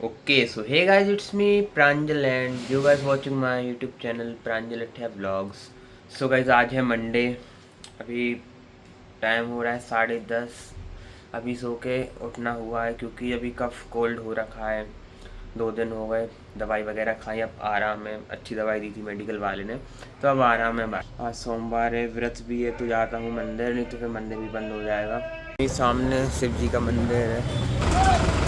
Okay, so hey guys, it's me Pranjal and you guys watching my YouTube channel Pranjal Athia Vlogs. So guys, आज है Monday. अभी time हो रहा है 10:30। अभी सो के उठना हुआ है क्योंकि अभी कफ कोल्ड हो रखा है। 2 दिन हो गए, दवाई वगैरह खाई, अब आराम है। अच्छी दवाई दी थी मेडिकल वाले ने, तो अब आराम है। आज सोमवार है, व्रत भी है, तो जाता हूँ मंदिर, नहीं तो फिर मंदिर भी बंद हो जाएगा। मेरे सामने शिव जी का मंदिर है।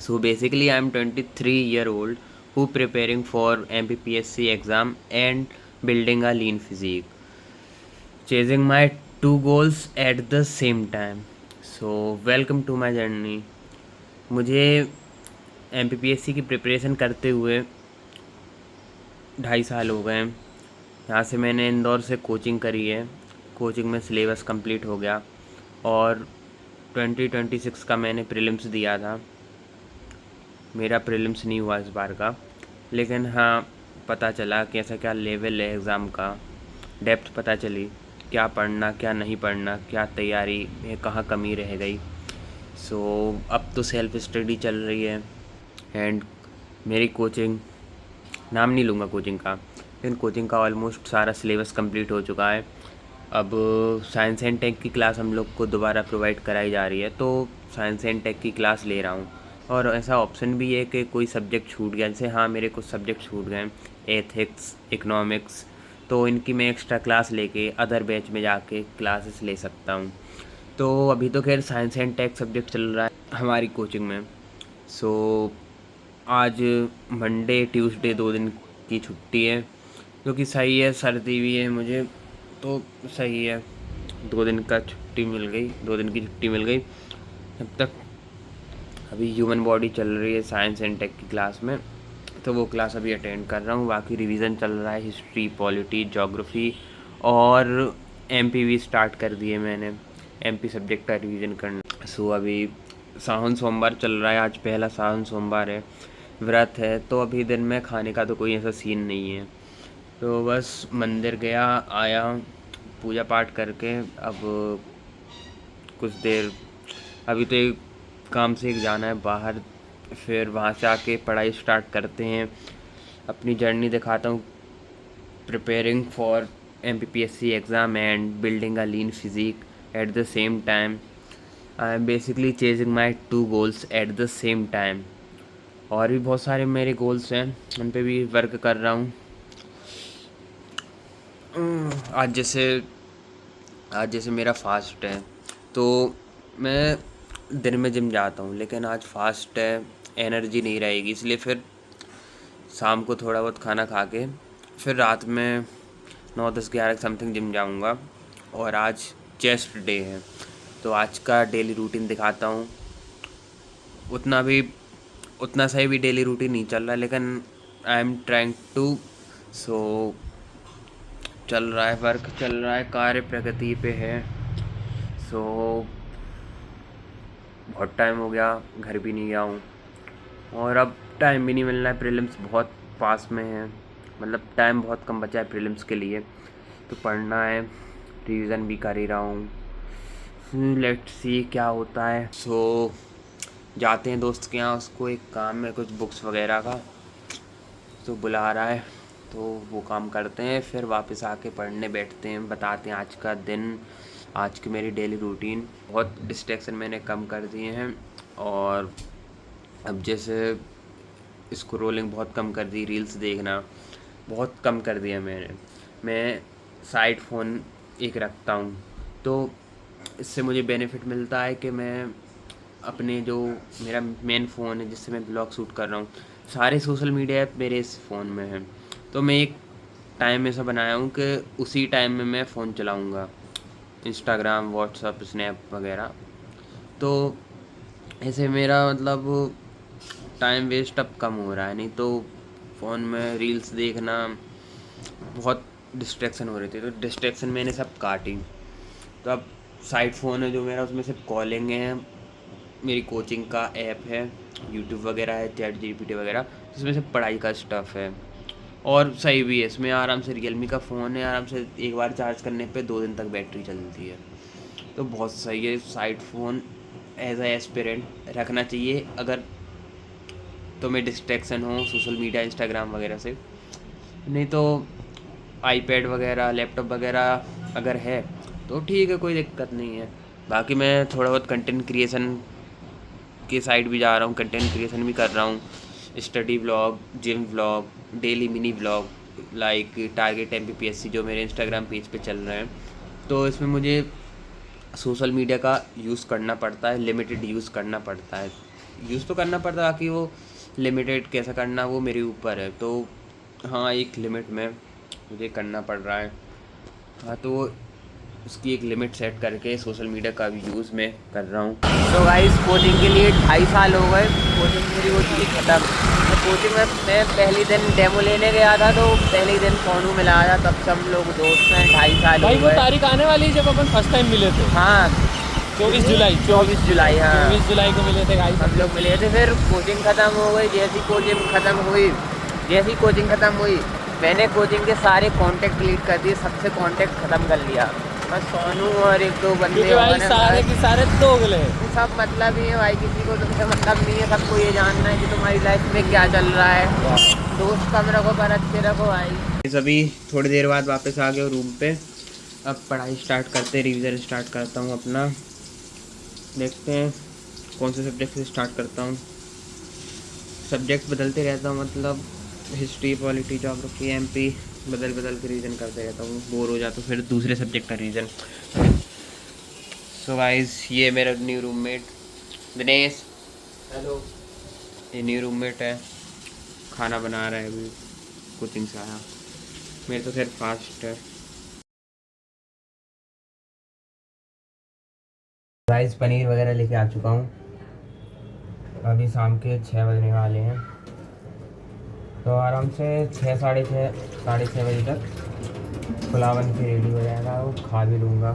So basically, I'm 23-year-old who preparing for MPPSC exam and building a lean physique, chasing my two goals at the same time. So welcome to my journey. मुझे MPPSC की प्रिपरेशन करते हुए 2.5 साल हो गए हैं। यहाँ से मैंने इंदौर से कोचिंग करी है। कोचिंग में सिलेबस कंप्लीट हो गया और 2026 का मैंने प्रीलिम्स दिया था। मेरा प्रीलिम्स नहीं हुआ इस बार का, लेकिन हाँ पता चला कि ऐसा क्या लेवल है एग्ज़ाम का। डेप्थ पता चली, क्या पढ़ना क्या नहीं पढ़ना, क्या तैयारी में कहाँ कमी रह गई। सो अब तो सेल्फ स्टडी चल रही है एंड मेरी कोचिंग, नाम नहीं लूँगा कोचिंग का, लेकिन कोचिंग का ऑलमोस्ट सारा सिलेबस कंप्लीट हो चुका है। अब साइंस एंड टेक की क्लास हम लोग को दोबारा प्रोवाइड कराई जा रही है, तो साइंस एंड टेक की क्लास ले रहा हूँ। और ऐसा ऑप्शन भी है कि कोई सब्जेक्ट छूट गया, जैसे हाँ मेरे कुछ सब्जेक्ट छूट गए, एथिक्स, इकोनॉमिक्स, तो इनकी मैं एक्स्ट्रा क्लास लेके अदर बैच में जाके क्लासेस ले सकता हूँ। तो अभी तो खैर साइंस एंड टेक सब्जेक्ट चल रहा है हमारी कोचिंग में। सो आज मंडे ट्यूसडे 2 दिन की छुट्टी है, जो कि सही है। सर्दी भी है मुझे, तो सही है। 2 दिन का छुट्टी मिल गई, 2 दिन की छुट्टी मिल गई। जब तक अभी ह्यूमन बॉडी चल रही है साइंस एंड टेक की क्लास में, तो वो क्लास अभी अटेंड कर रहा हूँ। बाकी रिवीजन चल रहा है, हिस्ट्री, पॉलिटी, ज्योग्राफी और एमपी भी स्टार्ट कर दिए मैंने, एमपी सब्जेक्ट का रिवीजन करना। सो अभी सावन सोमवार चल रहा है, आज पहला सावन सोमवार है, व्रत है, तो अभी दिन में खाने का तो कोई ऐसा सीन नहीं है। तो बस मंदिर गया, आया, पूजा पाठ करके अब कुछ देर, अभी तो एक काम से एक जाना है बाहर, फिर वहाँ से आके पढ़ाई स्टार्ट करते हैं। अपनी जर्नी दिखाता हूँ, preparing for MPPSC exam and building a lean physique at the same time. I am basically chasing my 2 goals at the same time. और भी बहुत सारे मेरे गोल्स हैं, उन पे भी वर्क कर रहा हूँ। आज जैसे आज जैसे मेरा फास्ट है, तो मैं दिन में जिम जाता हूँ, लेकिन आज फास्ट है, एनर्जी नहीं रहेगी, इसलिए फिर शाम को थोड़ा बहुत खाना खा के फिर रात में 9, 10, 11 समथिंग जिम जाऊँगा। और आज चेस्ट डे है, तो आज का डेली रूटीन दिखाता हूँ। उतना सही भी डेली रूटीन नहीं चल रहा, लेकिन आई एम ट्राइंग टू। सो चल रहा है, वर्क चल रहा है, कार्य प्रगति पे है। सो बहुत टाइम हो गया, घर भी नहीं गया हूँ और अब टाइम भी नहीं मिल रहा है। प्रीलिम्स बहुत पास में है, मतलब टाइम बहुत कम बचा है प्रीलिम्स के लिए, तो पढ़ना है, रिवीजन भी कर ही रहा हूँ। लेट्स सी क्या होता है। सो जाते हैं दोस्त के यहाँ, उसको एक काम है कुछ बुक्स वगैरह का, तो बुला रहा है, तो वो काम करते हैं, फिर वापस आके पढ़ने बैठते हैं। बताते हैं आज का दिन, आज की मेरी डेली रूटीन। बहुत डिस्ट्रैक्शन मैंने कम कर दिए हैं, और अब जैसे स्क्रोलिंग बहुत कम कर दी, रील्स देखना बहुत कम कर दिया मैंने। मैं साइड फ़ोन एक रखता हूँ, तो इससे मुझे बेनिफिट मिलता है कि मैं अपने जो मेरा मेन फ़ोन है जिससे मैं ब्लॉग शूट कर रहा हूँ, सारे सोशल मीडिया ऐप मेरे इस फ़ोन में हैं। तो मैं एक टाइम ऐसा बनाया हूँ कि उसी टाइम में मैं फ़ोन चलाऊँगा, इंस्टाग्राम, व्हाट्सअप, स्नैप वगैरह। तो ऐसे मेरा मतलब टाइम वेस्ट अब कम हो रहा है, नहीं तो फ़ोन में रील्स देखना बहुत डिस्ट्रैक्शन हो रही थी, तो डिस्ट्रैक्शन मैंने सब काटी। तो अब साइड फ़ोन है जो मेरा, उसमें सिर्फ कॉलिंग है, मेरी कोचिंग का ऐप है, यूट्यूब वगैरह है, चैट जीपीटी वगैरह, जिसमें से पढ़ाई का स्टफ़ है। और सही भी है, इसमें आराम से रियलमी का फ़ोन है, आराम से एक बार चार्ज करने पे 2 दिन तक बैटरी चलती है, तो बहुत सही है। Side phone as a aspirant रखना चाहिए, अगर तुम्हें डिस्ट्रैक्शन हो सोशल मीडिया इंस्टाग्राम वगैरह से। नहीं तो आईपैड वगैरह लैपटॉप वगैरह अगर है तो ठीक है, कोई दिक्कत नहीं है। बाकी मैं थोड़ा बहुत कंटेंट क्रिएशन के साइड भी जा रहा हूँ, कंटेंट क्रिएशन भी कर रहा हूँ, study vlog, gym vlog, daily mini vlog, like target MPPSC जो मेरे इंस्टाग्राम पेज पे चल रहे हैं। तो इसमें मुझे सोशल मीडिया का यूज़ करना पड़ता है, लिमिटेड यूज़ करना पड़ता है। यूज़ तो करना पड़ता है, बाकी वो लिमिटेड कैसा करना वो मेरे ऊपर है। तो हाँ, एक लिमिट में मुझे करना पड़ रहा है। हाँ, तो उसकी एक लिमिट सेट करके सोशल मीडिया का भी यूज़ मैं कर रहा हूँ। तो गाइस, कोचिंग के लिए 2.5 साल हो गए, कोचिंग मेरी हो चुकी ख़त्म। तो कोचिंग में मैं पहले दिन डेमो लेने गया था, तो पहले दिन फोनू मिला था, तब से हम लोग दोस्त हैं। 2.5 साल भाई हो वो गए। तारीख आने वाली है जब अपन फर्स्ट टाइम मिले थे। हाँ, 24 जुलाई। 24 जुलाई, हाँ 24 जुलाई को मिले थे गाइस हम लोग मिले थे। फिर कोचिंग ख़त्म हो गई। जैसी कोचिंग ख़त्म हुई मैंने कोचिंग के सारे कांटेक्ट डिलीट कर दिए, सबसे कांटेक्ट ख़त्म कर लिया। बस सोनू और 1-2 बंदे क्योंकि भाई सारे के सारे दोगले सब मतलब ही है भाई, किसी को तुमसे मतलब नहीं है। सबको ये जानना है कि तुम्हारी लाइफ में क्या चल रहा है। दोस्त कम रखो पर अच्छे रखो भाई। सभी थोड़ी देर बाद वापस आ गए रूम पे। अब पढ़ाई स्टार्ट करते, रिवीजन स्टार्ट करता हूँ अपना। देखते हैं कौन से सब्जेक्ट से स्टार्ट करता हूँ। सब्जेक्ट बदलते रहता हूँ, मतलब हिस्ट्री, पॉलिटी, ज्योग्राफी, MP बदल के रिवीजन करते रहता हूँ। बोर हो जाता हूँ फिर दूसरे सब्जेक्ट का रिवीजन। सो गाइस, ये मेरा न्यू रूममेट दिनेश। हेलो। ये न्यू रूममेट है, खाना बना रहा है, अभी कोचिंग से आया। मेरे तो खैर फास्ट है। गाइस, पनीर वगैरह लेके आ चुका हूँ। अभी शाम के 6 बजने वाले हैं, तो आराम से 6, साढ़े 6 बजे तक पुलावन की रेडी हो जाएगा, वो खा भी लूँगा।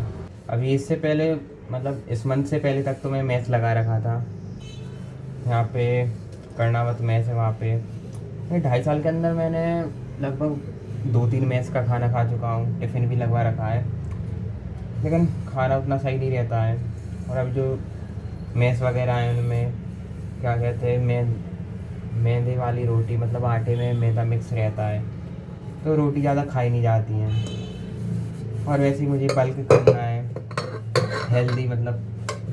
अभी इससे पहले, मतलब इस मंथ से पहले तक तो मैं मेस लगा रखा था यहाँ पे, कर्णावत मेस है वहाँ पे। 2.5 साल के अंदर मैंने लगभग 2-3 मेस का खाना खा चुका हूँ, टिफ़िन भी लगवा रखा है, लेकिन खाना उतना सही नहीं रहता है। और अब जो मेस वगैरह हैं उनमें क्या कहते हैं, मैदे वाली रोटी, मतलब आटे में मैदा मिक्स रहता है, तो रोटी ज़्यादा खाई नहीं जाती हैं। और वैसे ही मुझे बल्क करना है, हेल्दी मतलब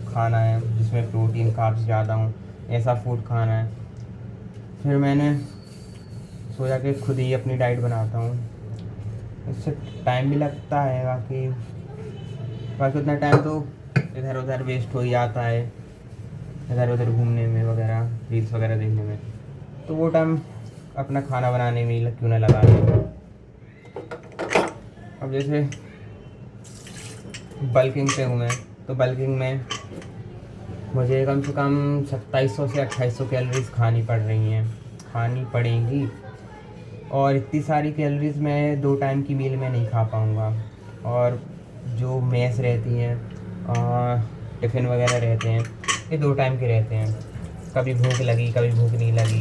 खाना है जिसमें प्रोटीन कार्ब्स ज़्यादा हों, ऐसा फूड खाना है। फिर मैंने सोचा कि खुद ही अपनी डाइट बनाता हूँ। इससे टाइम भी लगता है, बाकी उतना टाइम तो इधर उधर वेस्ट हो ही जाता है, इधर उधर घूमने में वगैरह, रील्स वगैरह देखने में। तो वो टाइम अपना खाना बनाने में क्यों ना लगा दें। अब जैसे बल्किंग पे हूँ मैं, तो बल्किंग में मुझे कम से कम 2700 से 2800 कैलोरीज खानी पड़ेंगी। और इतनी सारी कैलोरीज मैं 2 टाइम की मील में नहीं खा पाऊँगा। और जो मेस रहती हैं, टिफ़िन वगैरह रहते हैं, ये 2 टाइम के रहते हैं। कभी भूख लगी, कभी भूख नहीं लगी,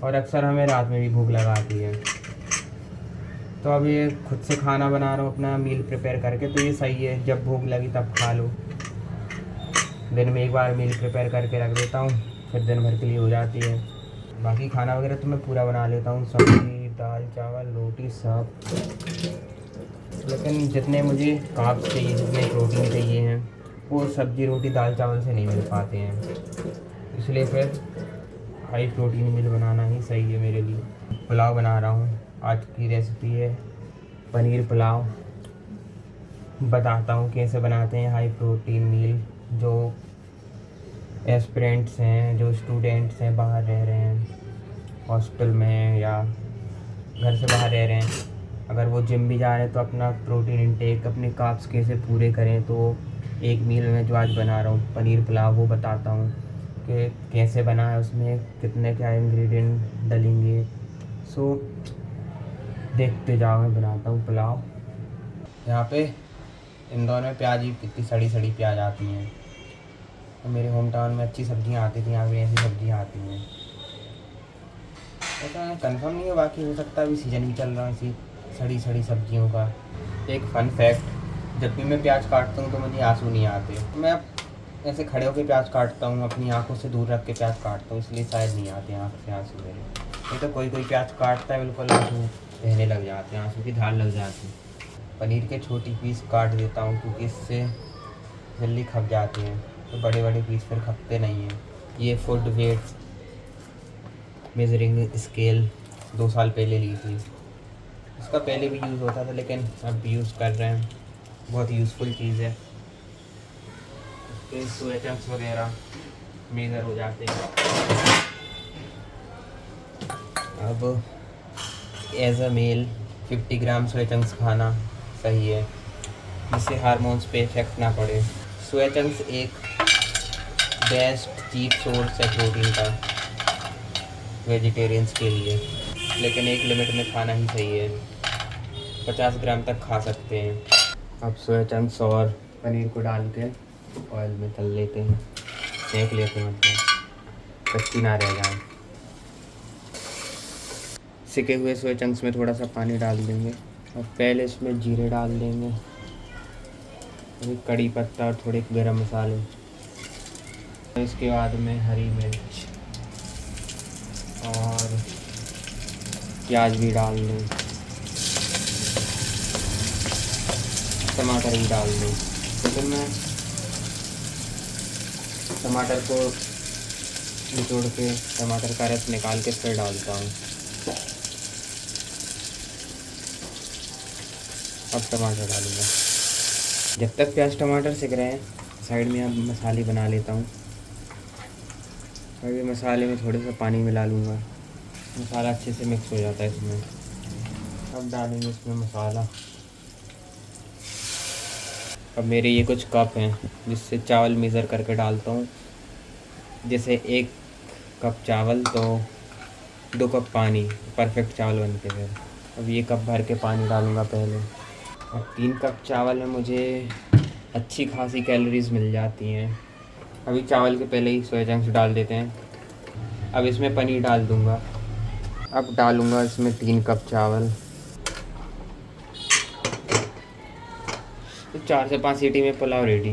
और अक्सर हमें रात में भी भूख लगाती है। तो अब ये खुद से खाना बना रहा हूँ अपना मील प्रिपेयर करके, तो ये सही है, जब भूख लगी तब खा लो। दिन में एक बार मील प्रिपेयर करके रख देता हूँ, फिर दिन भर के लिए हो जाती है। बाकी खाना वगैरह तो मैं पूरा बना लेता हूँ, सब्ज़ी, दाल, चावल, रोटी सब। लेकिन जितने मुझे कार्ब्स चाहिए, जितने प्रोटीन चाहिए हैं, वो सब्ज़ी, रोटी, दाल, चावल से नहीं मिल पाते हैं। इसलिए फिर हाई प्रोटीन मील बनाना ही सही है मेरे लिए। पुलाव बना रहा हूँ, आज की रेसिपी है पनीर पुलाव। बताता हूँ कैसे बनाते हैं हाई प्रोटीन मील। जो एस्पिरेंट्स हैं, जो स्टूडेंट्स हैं, बाहर रह रहे हैं, हॉस्टल में या घर से बाहर रह रहे हैं, अगर वो जिम भी जा रहे हैं, तो अपना प्रोटीन इंटेक, अपने कार्ब्स कैसे पूरे करें। तो एक मील में जो आज बना रहा हूँ पनीर पुलाव, वो बताता हूँ कि कैसे बना है, उसमें कितने क्या इंग्रेडिएंट डलेंगे। सो देखते जाओ, मैं बनाता हूँ पुलाव। यहाँ पे इंदौर में प्याज ही कितनी सड़ी सड़ी प्याज आती हैं, तो मेरे होम टाउन में अच्छी सब्जियाँ आती थी, यहाँ पे ऐसी सब्जियाँ आती हैं। ऐसा कंफर्म नहीं है, बाकी हो सकता है अभी सीज़न भी चल रहा है इसी सड़ी सड़ी सब्जियों का। एक फ़न फैक्ट, जब भी मैं प्याज काटता हूँ तो मुझे आंसू नहीं आते। मैं ऐसे खड़े होकर प्याज काटता हूँ, अपनी आंखों से दूर रख के प्याज काटता हूँ, इसलिए शायद नहीं आते आँख से आंसू मेरे। नहीं तो कोई कोई प्याज काटता है बिल्कुल आंसू बहने लग जाते हैं, आंसू की धार लग जाती है। पनीर के छोटी पीस काट देता हूँ क्योंकि इससे जल्दी खप जाते हैं, तो बड़े बड़े पीस फिर खपते नहीं हैं। ये फूड वेट मेजरिंग स्केल 2 साल पहले ली थी। इसका पहले भी यूज़ होता था लेकिन अब भी यूज़ कर रहे हैं, बहुत यूज़फुल चीज़ है। इसके सोया चंक्स वगैरह मेजर हो जाते हैं। अब as a male 50 gram soya chunks खाना सही है, जिससे हार्मोन्स पे इफेक्ट ना पड़े। सोया चंक्स एक बेस्ट चीप सोर्स है प्रोटीन का वेजिटेरियंस के लिए, लेकिन एक लिमिट में खाना ही सही है। 50 ग्राम तक खा सकते हैं। अब सोया चंक्स और पनीर को डाल के ऑयल में तल लेते हैं, सेक लेते हैं, मतलब कच्ची ना रह जाए। सिके हुए सोया चंक्स में थोड़ा सा पानी डाल देंगे और पहले इसमें जीरे डाल देंगे, फिर कड़ी पत्ता और थोड़े गरम मसाले। इसके बाद में हरी मिर्च और प्याज भी डाल दें, टमाटर भी डाल दें। तो फिर मैं टमाटर को निचोड़ के टमाटर का रस निकाल के फिर डालता हूँ। अब टमाटर डालूँगा। जब तक प्याज टमाटर सिक रहे हैं साइड में अब मसाले बना लेता हूँ। अभी मसाले में थोड़े सा पानी मिला लूँगा, मसाला अच्छे से मिक्स हो जाता है इसमें। अब डालेंगे इसमें मसाला। अब मेरे ये कुछ कप हैं जिससे चावल मेज़र करके डालता हूँ। जैसे 1 कप चावल तो 2 कप पानी, परफेक्ट चावल बनते हैं। अब ये कप भर के पानी डालूँगा पहले। अब 3 कप चावल में मुझे अच्छी खासी कैलोरीज़ मिल जाती हैं। अभी चावल के पहले ही सोया चंक्स डाल देते हैं। अब इसमें पनीर डाल दूँगा। अब डालूँगा इसमें 3 कप चावल। तो 4 से 5 सीटी में पुलाव रेडी।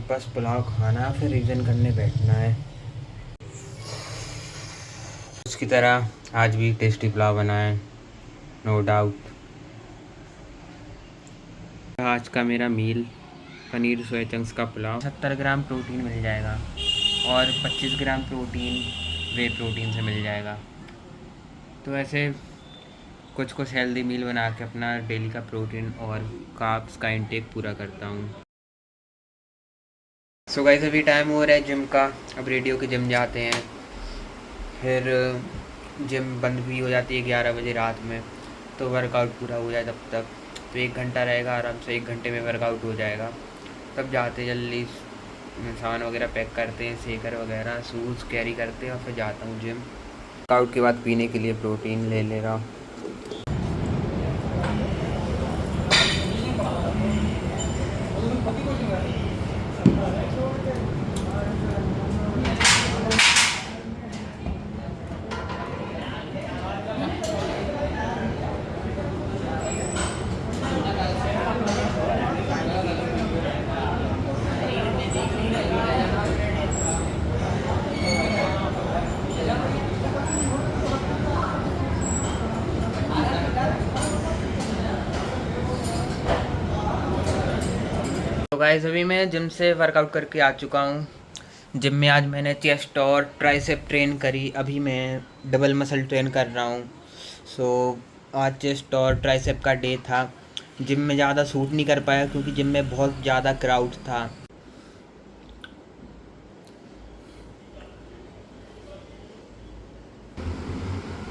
बस पुलाव खाना फिर रिवीजन करने बैठना है। उसकी तरह आज भी टेस्टी पुलाव बना है, नो डाउट। आज का मेरा मील पनीर सोया चंक्स का पुलाव। 70 ग्राम प्रोटीन मिल जाएगा और 25 ग्राम प्रोटीन वे प्रोटीन से मिल जाएगा। तो ऐसे कुछ कुछ हेल्दी मील बना के अपना डेली का प्रोटीन और कार्ब्स का इंटेक पूरा करता हूँ। सो गाइस अभी टाइम हो रहा है जिम का। अब रेडियो के जिम जाते हैं, फिर जिम बंद भी हो जाती है 11 बजे रात में, तो वर्कआउट पूरा हो जाए तब तक तो 1 घंटा रहेगा, आराम से 1 घंटे में वर्कआउट हो जाएगा। तब जाते जल्दी सामान वगैरह पैक करते हैं, शेकर वगैरह शूज़ कैरी करते हैं और फिर जाता हूँ जिम। वर्कआउट के बाद पीने के लिए प्रोटीन ले ले रहा। तो गाइस अभी मैं जिम से वर्कआउट करके आ चुका हूँ। जिम में आज मैंने चेस्ट और ट्राइसेप ट्रेन करी। अभी मैं डबल मसल ट्रेन कर रहा हूँ। सो आज चेस्ट और ट्राइसेप का डे था। जिम में ज़्यादा शूट नहीं कर पाया क्योंकि जिम में बहुत ज़्यादा क्राउड था।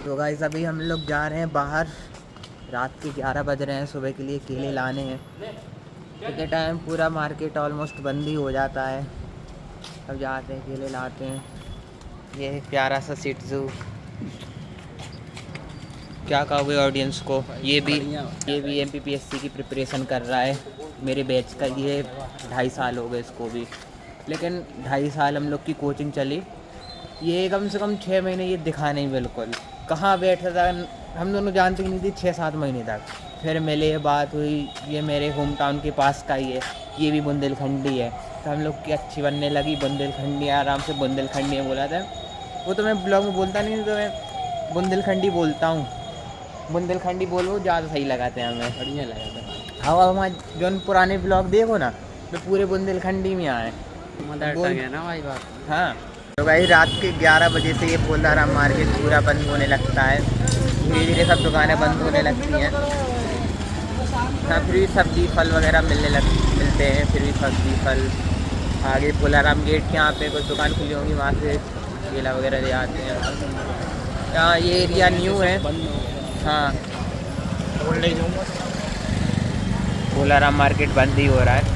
तो गाइस अभी हम लोग जा रहे हैं बाहर। रात के 11 बज रहे हैं, सुबह के लिए केले लाने हैं। इतने टाइम पूरा मार्केट ऑलमोस्ट बंद ही हो जाता है। अब जाते हैं केले लाते हैं। ये प्यारा सा शिट्ज़ू, क्या कहोगे ऑडियंस को, ये भी MPPSC की प्रिपरेशन कर रहा है मेरे बैच का। ये 2.5 साल हो गए इसको भी, लेकिन 2.5 साल हम लोग की कोचिंग चली। ये कम से कम 6 महीने ये दिखा नहीं बिल्कुल, कहाँ बैठा था हम दोनों जानते ही नहीं थी 6-7 महीने तक। फिर मिले, बात हुई। ये मेरे होम टाउन के पास का ही है, ये भी बुंदेलखंडी है। तो हम लोग की अच्छी बनने लगी। बुंदेलखंडी आराम से बुंदेलखंडी में बोला था। वो तो मैं ब्लॉग में बोलता नहीं, तो मैं बुंदेलखंडी बोलता हूँ। बुंदेलखंडी बोलो ज़्यादा सही लगाते हैं हमें, बढ़िया लगा था। हाँ। हमारे जो पुराने ब्लॉग देखो ना, तो पूरे बुंदेलखंडी में आए मदर बोल। टंग है ना भाई बात। हाँ, तो भाई रात के 11 बजे से ये पोलाराम मार्केट पूरा बंद होने लगता है। धीरे धीरे सब दुकानें बंद होने लगती हैं। हाँ, फिर भी सब्जी फल वगैरह मिलते हैं। फिर भी सब्जी फल आगे पोलाराम गेट के यहाँ पे कुछ दुकान खुली होंगी, वहाँ से केला वगैरह ले आते हैं। हाँ, ये एरिया न्यू है। हाँ, पोलाराम मार्केट बंद ही हो रहा है।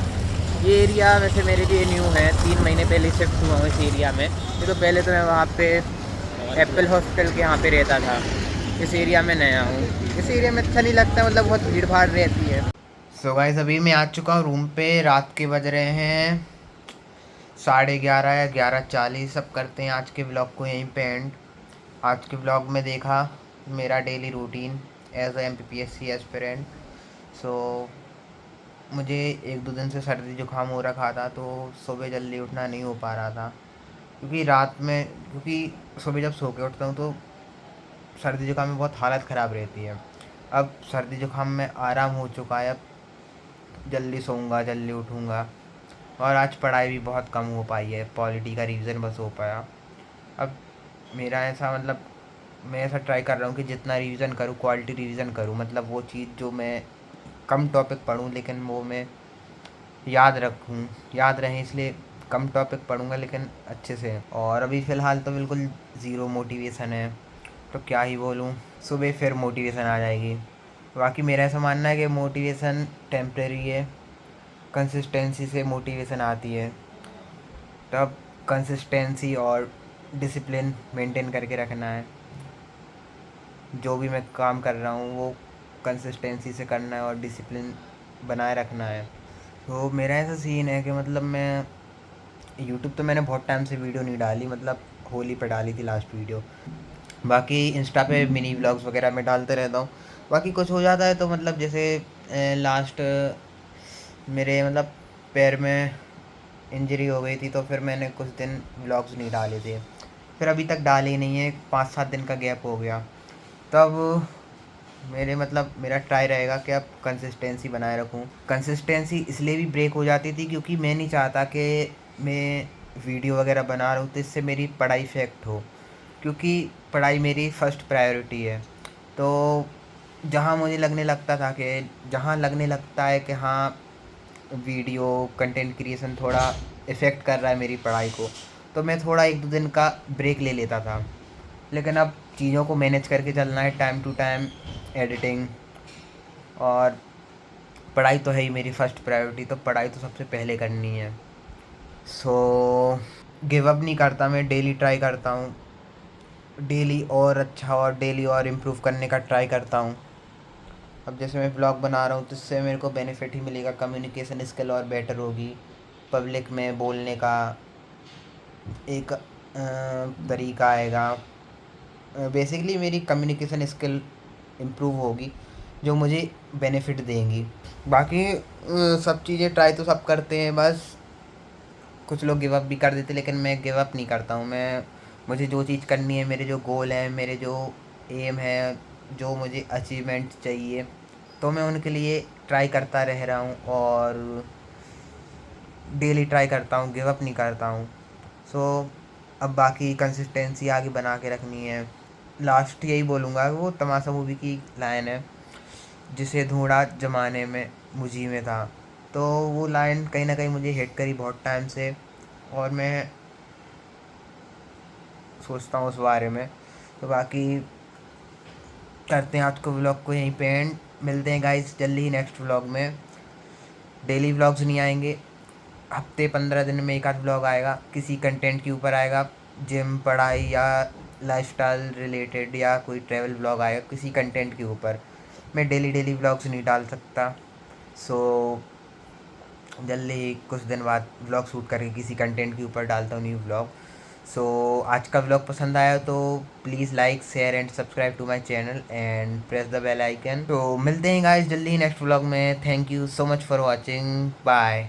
ये एरिया वैसे मेरे लिए न्यू है, 3 महीने पहले शिफ्ट हुआ हूँ इस एरिया में। ये तो पहले तो मैं वहाँ पे एप्पल हॉस्पिटल के यहाँ पे रहता था। इस एरिया में नया हूँ। इस एरिया में अच्छा नहीं लगता, मतलब बहुत भीड़ भाड़ रहती है। सो गाइस, अभी मैं आ चुका हूँ रूम पे। रात के बज रहे हैं 11:30 या 11:40। अब करते हैं आज के ब्लॉग को यहीं पे एंड। आज के ब्लॉग में देखा मेरा daily routine as a MPPSC aspirant. So मुझे 1-2 दिन से सर्दी जुकाम हो रखा था, तो सुबह जल्दी उठना नहीं हो पा रहा था। क्योंकि सुबह जब सो के उठता हूँ तो सर्दी जुकाम में बहुत हालत ख़राब रहती है। अब सर्दी जुकाम में आराम हो चुका है। अब जल्दी सोऊंगा, जल्दी उठूँगा। और आज पढ़ाई भी बहुत कम हो पाई है, पॉलिटी का रिवीजन बस हो पाया। अब मेरा ऐसा मतलब मैं ऐसा ट्राई कर रहा हूँ कि जितना रिवीजन करूँ क्वालिटी रिवीजन करूँ, मतलब वो चीज़ जो मैं कम टॉपिक पढूँ लेकिन वो मैं याद रखूँ, याद रहे, इसलिए कम टॉपिक पढ़ूँगा लेकिन अच्छे से। और अभी फ़िलहाल तो बिल्कुल ज़ीरो मोटिवेशन है, तो क्या ही बोलूँ। सुबह फिर मोटिवेशन आ जाएगी। बाकी मेरा ऐसा मानना है कि मोटिवेशन टेम्परेरी है, कंसिस्टेंसी से मोटिवेशन आती है। तब कंसिस्टेंसी और डिसिप्लिन मेंटेन करके रखना है। जो भी मैं काम कर रहा हूँ वो कंसिस्टेंसी से करना है और डिसिप्लिन बनाए रखना है। तो मेरा ऐसा सीन है कि मतलब मैं यूट्यूब तो मैंने बहुत टाइम से वीडियो नहीं डाली, मतलब होली पे डाली थी लास्ट वीडियो। बाकी इंस्टा पे मिनी व्लॉग्स वगैरह मैं डालते रहता हूँ। बाकी कुछ हो जाता है तो मतलब जैसे लास्ट मेरे मतलब पैर में इंजरी हो गई थी, तो फिर मैंने कुछ दिन व्लॉग्स नहीं डाले थे। फिर अभी तक डाले ही नहीं है, 5-7 दिन का गैप हो गया। तब मेरा ट्राई रहेगा कि अब कंसिस्टेंसी बनाए रखूँ। कंसिस्टेंसी इसलिए भी ब्रेक हो जाती थी क्योंकि मैं नहीं चाहता कि मैं वीडियो वगैरह बना रहा हूँ तो इससे मेरी पढ़ाई इफ़ेक्ट हो, क्योंकि पढ़ाई मेरी फ़र्स्ट प्रायोरिटी है। तो जहाँ लगने लगता है कि हाँ, वीडियो कंटेंट क्रिएशन थोड़ा इफ़ेक्ट कर रहा है मेरी पढ़ाई को, तो मैं थोड़ा 1-2 दिन का ब्रेक ले लेता था। लेकिन अब चीज़ों को मैनेज करके चलना है, टाइम टू टाइम एडिटिंग, और पढ़ाई तो है ही मेरी फ़र्स्ट प्रायोरिटी, तो पढ़ाई तो सबसे पहले करनी है। सो गिव अप नहीं करता, मैं डेली ट्राई करता हूँ, डेली और अच्छा और डेली और इम्प्रूव करने का ट्राई करता हूँ। अब जैसे मैं ब्लॉग बना रहा हूँ तो इससे मेरे को बेनिफिट ही मिलेगा, कम्युनिकेशन स्किल और बेटर होगी, पब्लिक में बोलने का एक तरीका आएगा। बेसिकली मेरी कम्युनिकेशन स्किल इम्प्रूव होगी, जो मुझे बेनिफिट देंगी। बाकी सब चीज़ें ट्राई तो सब करते हैं, बस कुछ लोग गिव अप भी कर देते, लेकिन मैं गिव अप नहीं करता हूँ। मुझे जो चीज़ करनी है, मेरे जो गोल हैं, मेरे जो एम है, जो मुझे अचीवमेंट चाहिए, तो मैं उनके लिए ट्राई करता रह रहा हूँ और डेली ट्राई करता हूँ, गिव अप नहीं करता हूँ। सो अब बाकी कंसिस्टेंसी आगे बना के रखनी है। लास्ट यही बोलूँगा, वो तमाशा मूवी की लाइन है, जिसे ढूंढा ज़माने में मुझी में था। तो वो लाइन कहीं ना कहीं मुझे हिट करी बहुत टाइम से, और मैं सोचता हूँ उस बारे में। तो बाकी करते हैं आज को व्लॉग को यहीं पे एंड। मिलते हैं गाइस जल्दी ही नेक्स्ट व्लॉग में। डेली व्लॉग्स नहीं आएंगे, हफ्ते 15 दिन में एक आध व्लॉग आएगा, किसी कंटेंट के ऊपर आएगा, जिम, पढ़ाई या लाइफस्टाइल रिलेटेड, या कोई ट्रैवल व्लॉग आएगा किसी कंटेंट के ऊपर। मैं डेली व्लॉग्स नहीं डाल सकता। सो जल्दी ही कुछ दिन बाद व्लॉग शूट करके किसी कंटेंट के ऊपर डालता हूँ न्यू व्लॉग। सो आज का व्लॉग पसंद आया तो please like, share and subscribe to my channel and press the bell icon. तो मिलते हैं गाइस जल्दी ही नेक्स्ट व्लॉग में। Thank you so much for watching, bye.